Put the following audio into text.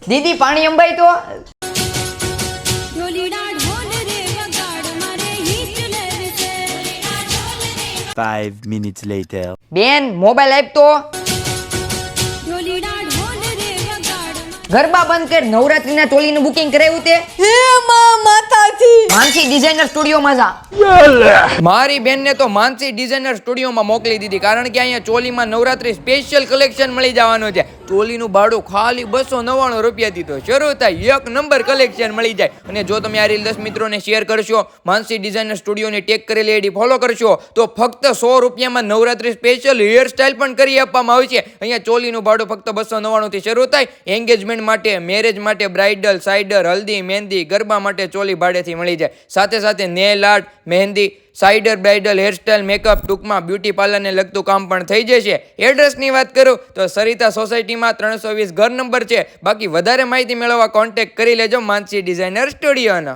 દીદી પાણી અંબાઈ તો 5 minutes later. બેન મોબાઈલ આપ તો ગરબા બંધ કર. નવરાત્રીના ચોલીનું બુકિંગ કરાવ્યું તે હે માં માતાજી માનસી ડિઝાઇનર સ્ટુડિયોમાં જા. મારી બેનને તો માનસી ડિઝાઇનર સ્ટુડિયોમાં મોકલી દીધી, કારણ કે અહીંયા ચોલીમાં નવરાત્રી સ્પેશિયલ કલેક્શન મળી જવાનું છે. ચોલીનું ભાડું ખાલી 299 રૂપિયાથી તો શરૂ થાય. એક નંબર કલેક્શન મળી જાય. અને જો તમે આ રીલ 10 મિત્રોને શેર કરશો, માનસી ડિઝાઇનર સ્ટુડિયોની ટેગ કરેલી આઈડી ફોલો કરશો, તો ફક્ત 100 રૂપિયામાં નવરાત્રી સ્પેશિયલ હેર સ્ટાઇલ પણ કરી આપવામાં આવે છે. અહીંયા ચોલીનું ભાડું ફક્ત 299 થી શરૂ થાય. એન્ગેજમેન્ટ માટે, મેરેજ માટે, બ્રાઇડલ, સાઇડર, હલ્દી, મહેંદી, ગરબા માટે ચોલી ભાડેથી મળી જાય. સાથે સાથે નેલ આર્ટ, મહેંદી, સાઇડર, બ્રાઇડલ, હેરસ્ટાઇલ, મેકઅપ, ટૂંકમાં બ્યુટી પાર્લરને લગતું કામ પણ થઈ જશે. એડ્રેસની વાત કરું તો સરિતા સોસાયટીમાં 320 ઘર નંબર છે. બાકી વધારે માહિતી મેળવવા કોન્ટેક્ટ કરી લેજો માનસી ડિઝાઇનર સ્ટુડિયોનો.